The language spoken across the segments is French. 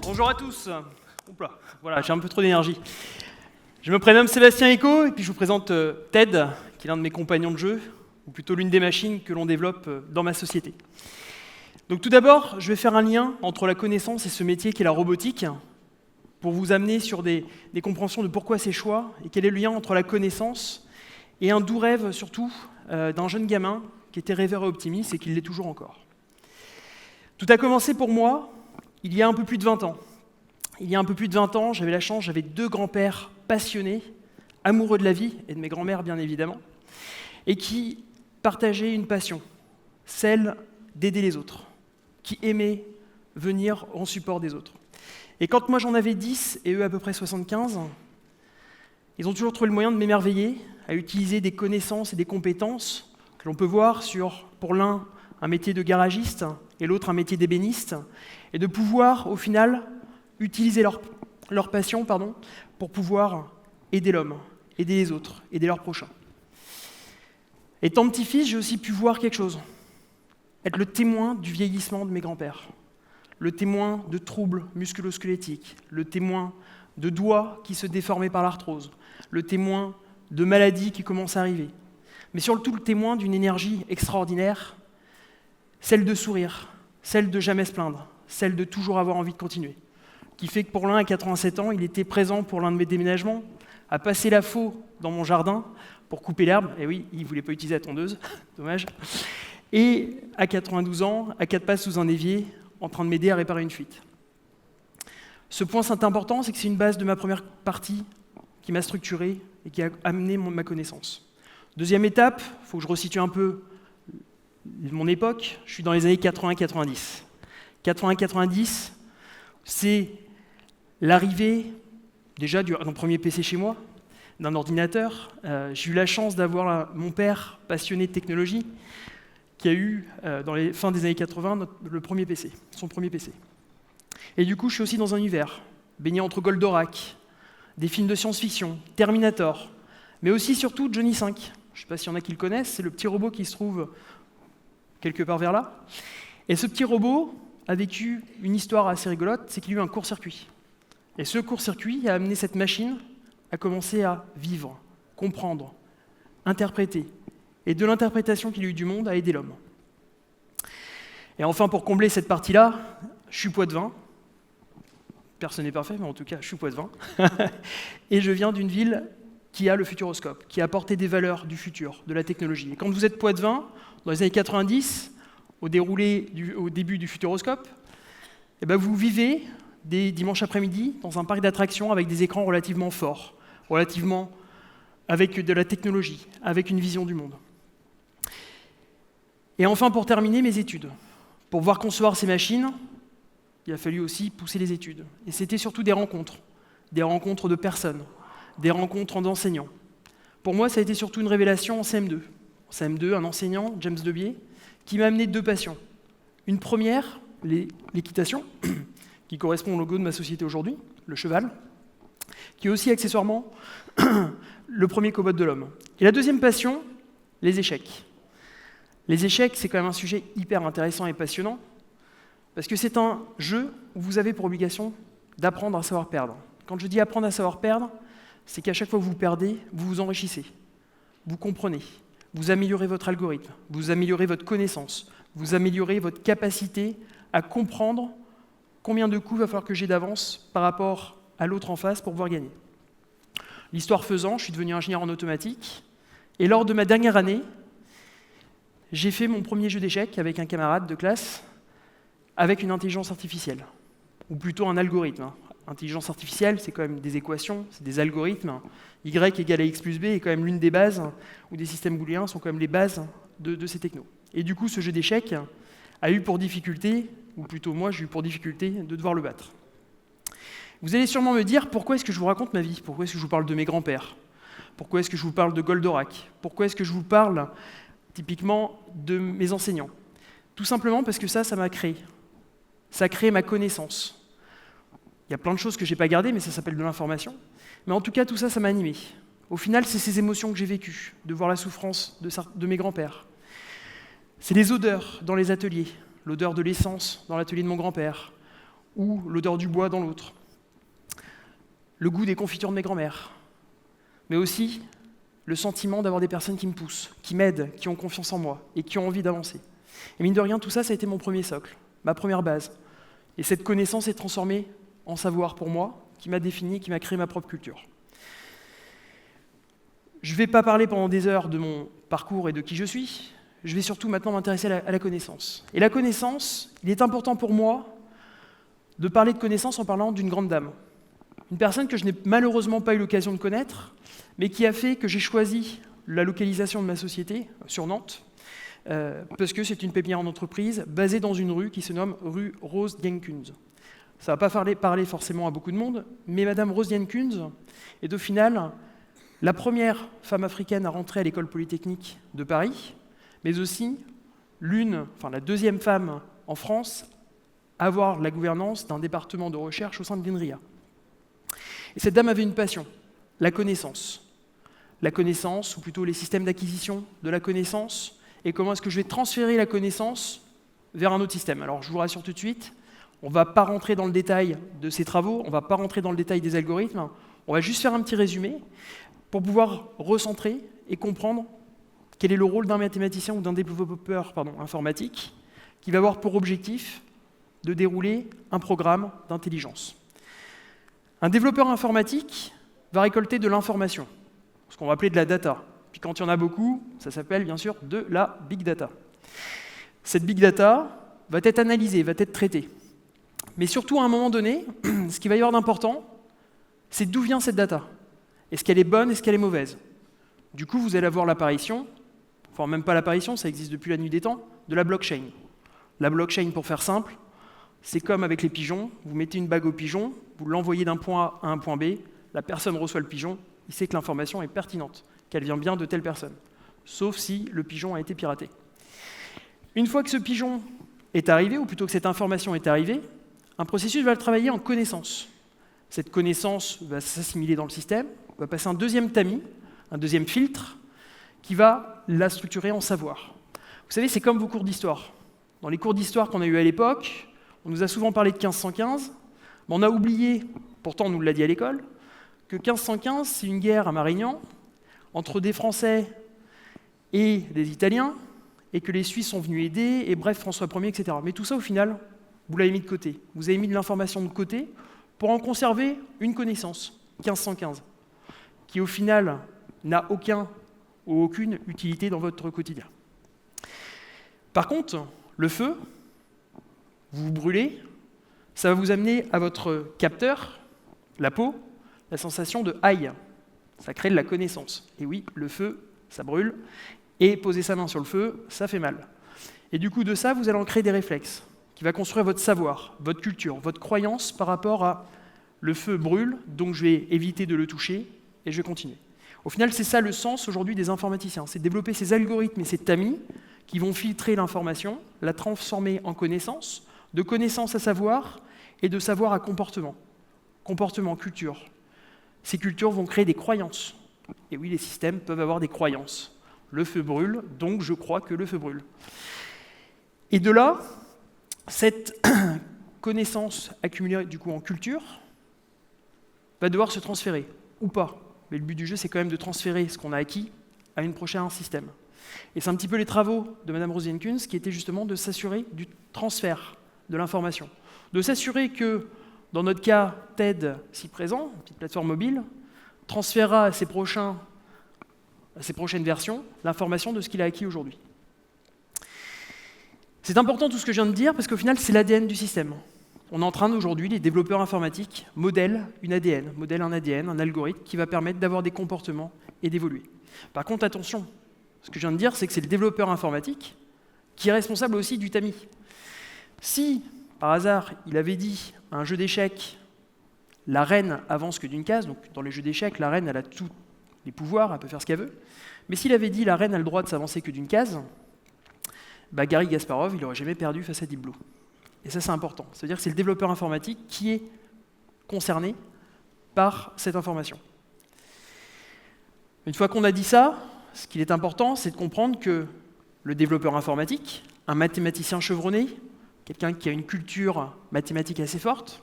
Bonjour à tous. Oupla, voilà, j'ai un peu trop d'énergie. Je me prénomme Sébastien Eco et puis je vous présente Ted, qui est l'un de mes compagnons de jeu, ou plutôt l'une des machines que l'on développe dans ma société. Donc tout d'abord, je vais faire un lien entre la connaissance et ce métier qui est la robotique, pour vous amener sur des compréhensions de pourquoi ces choix et quel est le lien entre la connaissance et un doux rêve surtout d'un jeune gamin qui était rêveur et optimiste et qui l'est toujours encore. Tout a commencé pour moi il y a un peu plus de 20 ans. Il y a un peu plus de 20 ans, j'avais la chance, j'avais deux grands-pères passionnés, amoureux de la vie, et de mes grands-mères bien évidemment, et qui partageaient une passion, celle d'aider les autres, qui aimaient venir en support des autres. Et quand moi j'en avais 10 et eux à peu près 75, ils ont toujours trouvé le moyen de m'émerveiller à utiliser des connaissances et des compétences que l'on peut voir sur, pour l'un, un métier de garagiste et l'autre un métier d'ébéniste, et de pouvoir au final utiliser leur passion pour pouvoir aider l'homme, aider les autres, aider leurs prochains. Étant petit-fils, j'ai aussi pu voir quelque chose, être le témoin du vieillissement de mes grands-pères, le témoin de troubles musculo-squelettiques, le témoin de doigts qui se déformaient par l'arthrose, le témoin de maladies qui commencent à arriver, mais surtout le témoin d'une énergie extraordinaire, celle de sourire, celle de jamais se plaindre, celle de toujours avoir envie de continuer, qui fait que pour l'un, à 87 ans, il était présent pour l'un de mes déménagements, à passer la faux dans mon jardin pour couper l'herbe, et oui, il ne voulait pas utiliser la tondeuse, dommage, et à 92 ans, à 4 passes sous un évier, en train de m'aider à réparer une fuite. Ce point c'est important, c'est que c'est une base de ma première partie qui m'a structuré et qui a amené ma connaissance. Deuxième étape, il faut que je resitue un peu mon époque, je suis dans les années 80-90. 80-90, c'est l'arrivée déjà d'un premier PC chez moi, d'un ordinateur. J'ai eu la chance d'avoir mon père passionné de technologie qui a eu, dans les fins des années 80, le premier PC, son premier PC. Et du coup, je suis aussi dans un univers, baigné entre Goldorak, des films de science-fiction, Terminator, mais aussi surtout Johnny 5. Je ne sais pas s'il y en a qui le connaissent, c'est le petit robot qui se trouve quelque part vers là. Et ce petit robot a vécu une histoire assez rigolote, c'est qu'il a eu un court-circuit. Et ce court-circuit a amené cette machine à commencer à vivre, comprendre, interpréter, et de l'interprétation qu'il a eu du monde à aider l'homme. Et enfin, pour combler cette partie-là, je suis poitevin. Personne n'est parfait, mais en tout cas, je suis poitevin. Et je viens d'une ville qui a le futuroscope, qui a apporté des valeurs du futur, de la technologie. Et quand vous êtes poitevin, dans les années 90, au début du futuroscope, eh ben vous vivez des dimanches après-midi dans un parc d'attractions avec des écrans relativement forts, avec de la technologie, avec une vision du monde. Et enfin, pour terminer, mes études. Pour pouvoir concevoir ces machines, il a fallu aussi pousser les études. Et c'était surtout des rencontres de personnes, des rencontres d'enseignants. Pour moi, ça a été surtout une révélation en CM2. En CM2, un enseignant, James Debier, qui m'a amené deux passions. Une première, l'équitation, qui correspond au logo de ma société aujourd'hui, le cheval, qui est aussi accessoirement le premier cobote de l'homme. Et la deuxième passion, les échecs. Les échecs, c'est quand même un sujet hyper intéressant et passionnant, parce que c'est un jeu où vous avez pour obligation d'apprendre à savoir perdre. Quand je dis apprendre à savoir perdre, c'est qu'à chaque fois que vous perdez, vous vous enrichissez, vous comprenez, vous améliorez votre algorithme, vous améliorez votre connaissance, vous améliorez votre capacité à comprendre combien de coups il va falloir que j'ai d'avance par rapport à l'autre en face pour pouvoir gagner. L'histoire faisant, je suis devenu ingénieur en automatique, et lors de ma dernière année, j'ai fait mon premier jeu d'échecs avec un camarade de classe, avec une intelligence artificielle, ou plutôt un algorithme. Intelligence artificielle, c'est quand même des équations, c'est des algorithmes. Y égale à x plus b est quand même l'une des bases, ou des systèmes booléens sont quand même les bases de ces technos. Et du coup, ce jeu d'échecs a eu pour difficulté, ou plutôt moi, j'ai eu pour difficulté de devoir le battre. Vous allez sûrement me dire, pourquoi est-ce que je vous raconte ma vie? Pourquoi est-ce que je vous parle de mes grands-pères? Pourquoi est-ce que je vous parle de Goldorak? Pourquoi est-ce que je vous parle typiquement de mes enseignants? Tout simplement parce que ça m'a créé. Ça a créé ma connaissance. Il y a plein de choses que je n'ai pas gardées, mais ça s'appelle de l'information. Mais en tout cas, tout ça, ça m'a animé. Au final, c'est ces émotions que j'ai vécues, de voir la souffrance de mes grands-pères. C'est les odeurs dans les ateliers, l'odeur de l'essence dans l'atelier de mon grand-père, ou l'odeur du bois dans l'autre, le goût des confitures de mes grands-mères, mais aussi le sentiment d'avoir des personnes qui me poussent, qui m'aident, qui ont confiance en moi et qui ont envie d'avancer. Et mine de rien, tout ça, ça a été mon premier socle, ma première base. Et cette connaissance est transformée en savoir pour moi, qui m'a défini, qui m'a créé ma propre culture. Je ne vais pas parler pendant des heures de mon parcours et de qui je suis, je vais surtout maintenant m'intéresser à la connaissance. Et la connaissance, il est important pour moi de parler de connaissance en parlant d'une grande dame. Une personne que je n'ai malheureusement pas eu l'occasion de connaître, mais qui a fait que j'ai choisi la localisation de ma société sur Nantes, parce que c'est une pépinière en entreprise basée dans une rue qui se nomme rue Rose Dienkunz. Ça ne va pas parler forcément à beaucoup de monde, mais Madame Rose Dienkunz est au final la première femme africaine à rentrer à l'école polytechnique de Paris, mais aussi la deuxième femme en France à avoir la gouvernance d'un département de recherche au sein de l'INRIA. Et cette dame avait une passion, la connaissance. La connaissance, ou plutôt les systèmes d'acquisition de la connaissance, et comment est-ce que je vais transférer la connaissance vers un autre système. Alors je vous rassure tout de suite, on ne va pas rentrer dans le détail de ces travaux, on ne va pas rentrer dans le détail des algorithmes, on va juste faire un petit résumé pour pouvoir recentrer et comprendre quel est le rôle d'un mathématicien ou d'un développeur informatique qui va avoir pour objectif de dérouler un programme d'intelligence. Un développeur informatique va récolter de l'information, ce qu'on va appeler de la data. Puis quand il y en a beaucoup, ça s'appelle bien sûr de la big data. Cette big data va être analysée, va être traitée. Mais surtout, à un moment donné, ce qui va y avoir d'important, c'est d'où vient cette data. Est-ce qu'elle est bonne, est-ce qu'elle est mauvaise? Du coup, vous allez avoir l'apparition, enfin même pas l'apparition, ça existe depuis la nuit des temps, de la blockchain. La blockchain, pour faire simple, c'est comme avec les pigeons, vous mettez une bague au pigeon, vous l'envoyez d'un point A à un point B, la personne reçoit le pigeon, il sait que l'information est pertinente, qu'elle vient bien de telle personne, sauf si le pigeon a été piraté. Une fois que ce pigeon est arrivé, ou plutôt que cette information est arrivée, un processus va le travailler en connaissance. Cette connaissance va s'assimiler dans le système, va passer un deuxième tamis, un deuxième filtre, qui va la structurer en savoir. Vous savez, c'est comme vos cours d'histoire. Dans les cours d'histoire qu'on a eus à l'époque, on nous a souvent parlé de 1515, mais on a oublié, pourtant on nous l'a dit à l'école, que 1515, c'est une guerre à Marignan, entre des Français et des Italiens, et que les Suisses sont venus aider, et bref, François Ier, etc. Mais tout ça, au final, vous l'avez mis de côté. Vous avez mis de l'information de côté pour en conserver une connaissance, 1515, qui au final n'a aucune utilité dans votre quotidien. Par contre, le feu, vous vous brûlez, ça va vous amener à votre capteur, la peau, la sensation de aïe. Ça crée de la connaissance. Et oui, le feu, ça brûle, et poser sa main sur le feu, ça fait mal. Et du coup, de ça, vous allez en créer des réflexes, qui va construire votre savoir, votre culture, votre croyance par rapport à le feu brûle, donc je vais éviter de le toucher, et je vais continuer. Au final, c'est ça le sens aujourd'hui des informaticiens, c'est de développer ces algorithmes et ces tamis qui vont filtrer l'information, la transformer en connaissance, de connaissance à savoir, et de savoir à comportement. Comportement, culture. Ces cultures vont créer des croyances. Et oui, les systèmes peuvent avoir des croyances. Le feu brûle, donc je crois que le feu brûle. Et de là, cette connaissance accumulée du coup en culture va devoir se transférer, ou pas. Mais le but du jeu, c'est quand même de transférer ce qu'on a acquis à un prochain système. Et c'est un petit peu les travaux de Mme Rose Dienkunz qui étaient justement de s'assurer du transfert de l'information. De s'assurer que, dans notre cas, TED, si présent, une petite plateforme mobile, transférera à ses prochaines versions l'information de ce qu'il a acquis aujourd'hui. C'est important tout ce que je viens de dire parce qu'au final, c'est l'ADN du système. On est en train aujourd'hui, les développeurs informatiques, modèlent un ADN, un algorithme qui va permettre d'avoir des comportements et d'évoluer. Par contre, attention, ce que je viens de dire, c'est que c'est le développeur informatique qui est responsable aussi du tamis. Si, par hasard, il avait dit à un jeu d'échecs, la reine avance que d'une case, donc dans les jeux d'échecs, la reine elle a tous les pouvoirs, elle peut faire ce qu'elle veut, mais s'il avait dit la reine a le droit de s'avancer que d'une case, Garry Kasparov, il n'aurait jamais perdu face à Deep Blue. Et ça, c'est important. C'est-à-dire que c'est le développeur informatique qui est concerné par cette information. Une fois qu'on a dit ça, ce qu'il est important, c'est de comprendre que le développeur informatique, un mathématicien chevronné, quelqu'un qui a une culture mathématique assez forte,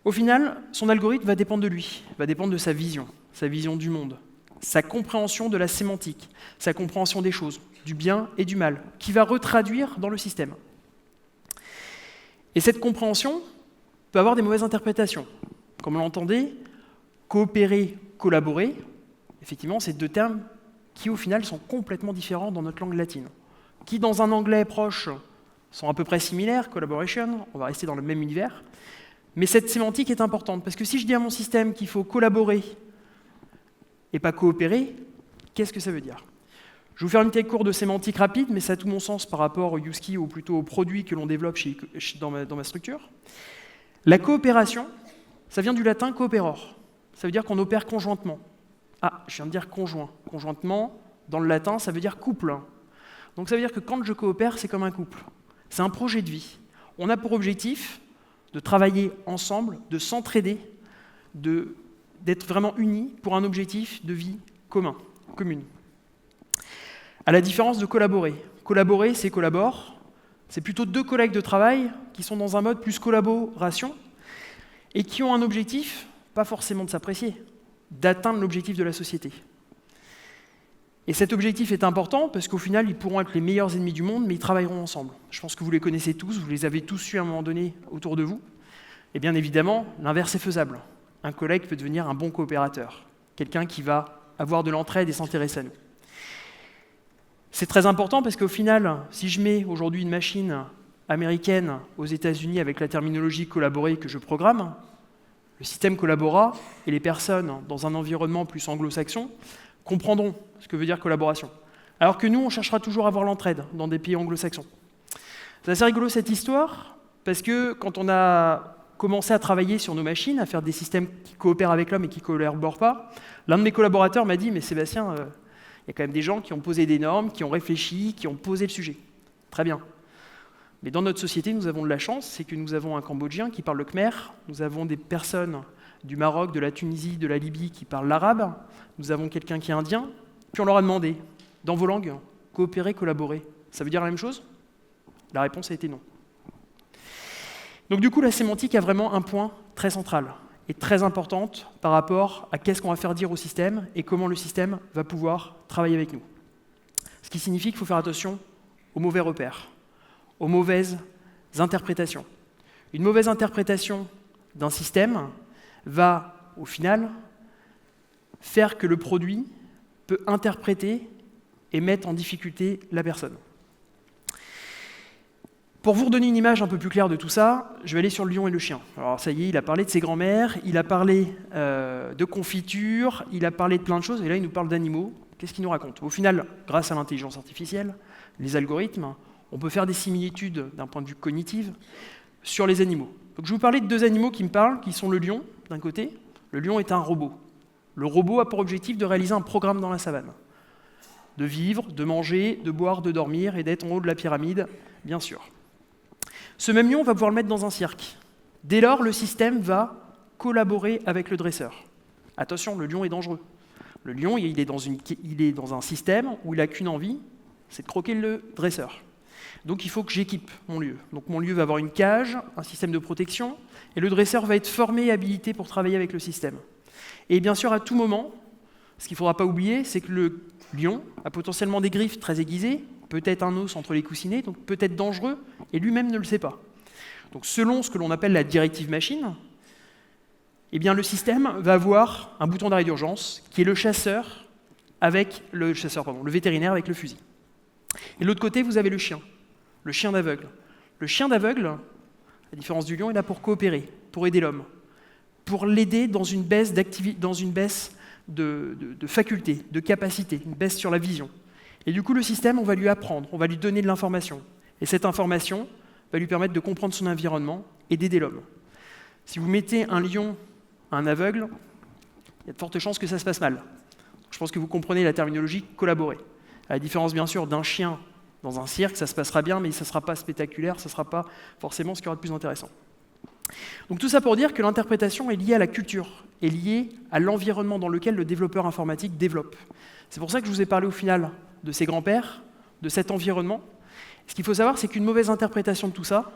au final, son algorithme va dépendre de lui, va dépendre de sa vision du monde, sa compréhension de la sémantique, sa compréhension des choses, du bien et du mal, qui va retraduire dans le système. Et cette compréhension peut avoir des mauvaises interprétations. Comme on l'entendait, coopérer, collaborer, effectivement, c'est deux termes qui, au final, sont complètement différents dans notre langue latine, qui, dans un anglais proche, sont à peu près similaires, collaboration, on va rester dans le même univers, mais cette sémantique est importante, parce que si je dis à mon système qu'il faut collaborer et pas coopérer, qu'est-ce que ça veut dire? Je vais vous faire une petite cours de sémantique rapide, mais ça a tout mon sens par rapport au use case, ou plutôt aux produits que l'on développe dans ma structure. La coopération, ça vient du latin cooperor. Ça veut dire qu'on opère conjointement. Ah, je viens de dire conjoint. Conjointement, dans le latin, ça veut dire couple. Donc ça veut dire que quand je coopère, c'est comme un couple. C'est un projet de vie. On a pour objectif de travailler ensemble, de s'entraider, d'être vraiment unis pour un objectif de vie commune. À la différence de collaborer. Collaborer, c'est collabore. C'est plutôt deux collègues de travail qui sont dans un mode plus collaboration et qui ont un objectif, pas forcément de s'apprécier, d'atteindre l'objectif de la société. Et cet objectif est important parce qu'au final, ils pourront être les meilleurs ennemis du monde, mais ils travailleront ensemble. Je pense que vous les connaissez tous, vous les avez tous eus à un moment donné autour de vous. Et bien évidemment, l'inverse est faisable. Un collègue peut devenir un bon coopérateur, quelqu'un qui va avoir de l'entraide et s'intéresser à nous. C'est très important parce qu'au final, si je mets aujourd'hui une machine américaine aux États-Unis avec la terminologie collaborer que je programme, le système collabora et les personnes dans un environnement plus anglo-saxon comprendront ce que veut dire collaboration. Alors que nous, on cherchera toujours à avoir l'entraide dans des pays anglo-saxons. C'est assez rigolo cette histoire, parce que quand on a commencé à travailler sur nos machines, à faire des systèmes qui coopèrent avec l'homme et qui ne collaborent pas, l'un de mes collaborateurs m'a dit « Mais Sébastien, il y a quand même des gens qui ont posé des normes, qui ont réfléchi, qui ont posé le sujet. Très bien. Mais dans notre société, nous avons de la chance, c'est que nous avons un Cambodgien qui parle le khmer, nous avons des personnes du Maroc, de la Tunisie, de la Libye qui parlent l'arabe, nous avons quelqu'un qui est indien, puis on leur a demandé, dans vos langues, coopérer, collaborer, ça veut dire la même chose? La réponse a été non. Donc du coup, la sémantique a vraiment un point très central et très importante par rapport à qu'est-ce qu'on va faire dire au système et comment le système va pouvoir travailler avec nous. Ce qui signifie qu'il faut faire attention aux mauvais repères, aux mauvaises interprétations. Une mauvaise interprétation d'un système va, au final, faire que le produit peut interpréter et mettre en difficulté la personne. Pour vous redonner une image un peu plus claire de tout ça, je vais aller sur le lion et le chien. Alors ça y est, il a parlé de ses grands-mères, il a parlé de confiture, il a parlé de plein de choses, et là il nous parle d'animaux. Qu'est-ce qu'il nous raconte? Au final, grâce à l'intelligence artificielle, les algorithmes, on peut faire des similitudes d'un point de vue cognitif sur les animaux. Donc je vais vous parler de deux animaux qui me parlent, qui sont le lion, d'un côté. Le lion est un robot. Le robot a pour objectif de réaliser un programme dans la savane. De vivre, de manger, de boire, de dormir et d'être en haut de la pyramide, bien sûr. Ce même lion, on va pouvoir le mettre dans un cirque. Dès lors, le système va collaborer avec le dresseur. Attention, le lion est dangereux. Le lion, il est dans un système où il n'a qu'une envie, c'est de croquer le dresseur. Donc il faut que j'équipe mon lieu. Donc mon lieu va avoir une cage, un système de protection, et le dresseur va être formé et habilité pour travailler avec le système. Et bien sûr, à tout moment, ce qu'il ne faudra pas oublier, c'est que le lion a potentiellement des griffes très aiguisées, peut-être un os entre les coussinets, donc peut-être dangereux, et lui-même ne le sait pas. Donc selon ce que l'on appelle la directive machine, eh bien, le système va avoir un bouton d'arrêt d'urgence qui est le vétérinaire avec le fusil. Et de l'autre côté, vous avez le chien d'aveugle. Le chien d'aveugle, à la différence du lion, est là pour coopérer, pour aider l'homme, pour l'aider dans une baisse de faculté, de capacité, une baisse sur la vision. Et du coup, le système, on va lui apprendre, on va lui donner de l'information. Et cette information va lui permettre de comprendre son environnement et d'aider l'homme. Si vous mettez un lion à un aveugle, il y a de fortes chances que ça se passe mal. Je pense que vous comprenez la terminologie collaborer. À la différence, bien sûr, d'un chien dans un cirque, ça se passera bien, mais ça ne sera pas spectaculaire, ça ne sera pas forcément ce qui aura de plus intéressant. Donc tout ça pour dire que l'interprétation est liée à la culture, est liée à l'environnement dans lequel le développeur informatique développe. C'est pour ça que je vous ai parlé au final de ses grands-pères, de cet environnement, Ce qu'il faut savoir, c'est qu'une mauvaise interprétation de tout ça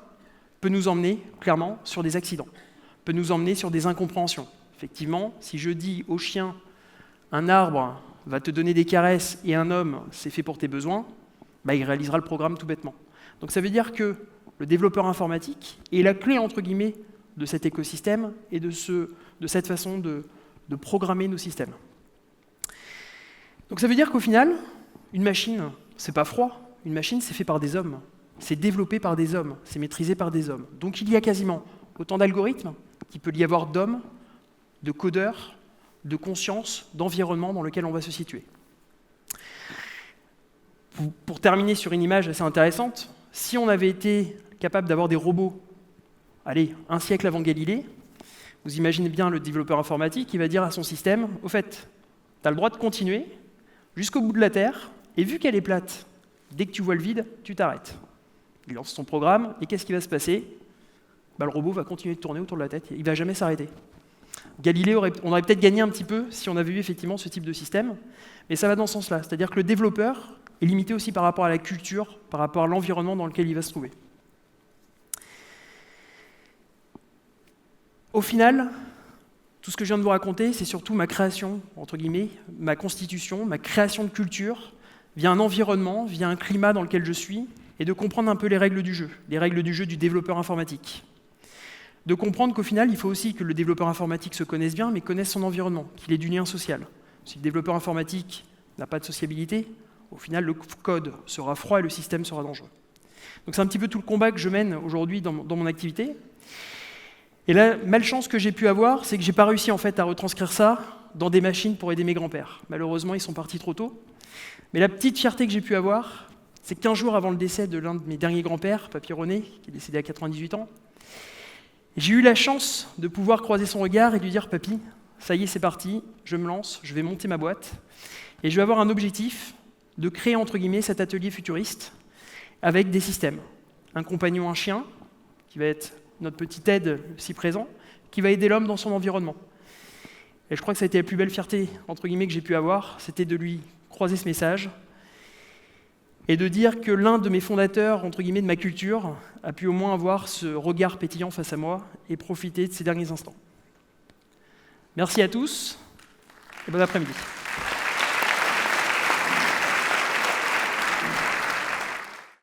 peut nous emmener, clairement, sur des accidents, peut nous emmener sur des incompréhensions. Effectivement, si je dis au chien, un arbre va te donner des caresses et un homme, c'est fait pour tes besoins, bah, il réalisera le programme tout bêtement. Donc ça veut dire que le développeur informatique est la clé, entre guillemets, de cet écosystème et de cette façon de programmer nos systèmes. Donc ça veut dire qu'au final, une machine, c'est pas froid, une machine, c'est fait par des hommes, c'est développé par des hommes, c'est maîtrisé par des hommes. Donc il y a quasiment autant d'algorithmes qu'il peut y avoir d'hommes, de codeurs, de conscience, d'environnement dans lequel on va se situer. Pour terminer sur une image assez intéressante, si on avait été capable d'avoir des robots, allez, un siècle avant Galilée, vous imaginez bien le développeur informatique qui va dire à son système, au fait, tu as le droit de continuer jusqu'au bout de la Terre, et vu qu'elle est plate, dès que tu vois le vide, tu t'arrêtes. Il lance son programme, et qu'est-ce qui va se passer? Bah, le robot va continuer de tourner autour de la tête, il ne va jamais s'arrêter. Galilée, on aurait peut-être gagné un petit peu si on avait eu effectivement ce type de système, mais ça va dans ce sens-là, c'est-à-dire que le développeur est limité aussi par rapport à la culture, par rapport à l'environnement dans lequel il va se trouver. Au final, tout ce que je viens de vous raconter, c'est surtout ma création, entre guillemets, ma constitution, ma création de culture, via un environnement, via un climat dans lequel je suis, et de comprendre un peu les règles du jeu du développeur informatique. De comprendre qu'au final, il faut aussi que le développeur informatique se connaisse bien, mais connaisse son environnement, qu'il ait du lien social. Si le développeur informatique n'a pas de sociabilité, au final, le code sera froid et le système sera dangereux. Donc c'est un petit peu tout le combat que je mène aujourd'hui dans mon activité. Et la malchance que j'ai pu avoir, c'est que j'ai pas réussi en fait à retranscrire ça dans des machines pour aider mes grands-pères. Malheureusement, ils sont partis trop tôt. Mais la petite fierté que j'ai pu avoir, c'est que 15 jours avant le décès de l'un de mes derniers grands-pères, Papy René, qui est décédé à 98 ans, j'ai eu la chance de pouvoir croiser son regard et lui dire « Papy, ça y est, c'est parti, je me lance, je vais monter ma boîte. Et je vais avoir un objectif de créer, entre guillemets, cet atelier futuriste avec des systèmes. Un compagnon, un chien, qui va être notre petit aide si présent, qui va aider l'homme dans son environnement. » Et je crois que ça a été la plus belle fierté, entre guillemets, que j'ai pu avoir, c'était de lui croiser ce message et de dire que l'un de mes fondateurs, entre guillemets, de ma culture, a pu au moins avoir ce regard pétillant face à moi et profiter de ces derniers instants. Merci à tous et bon après-midi.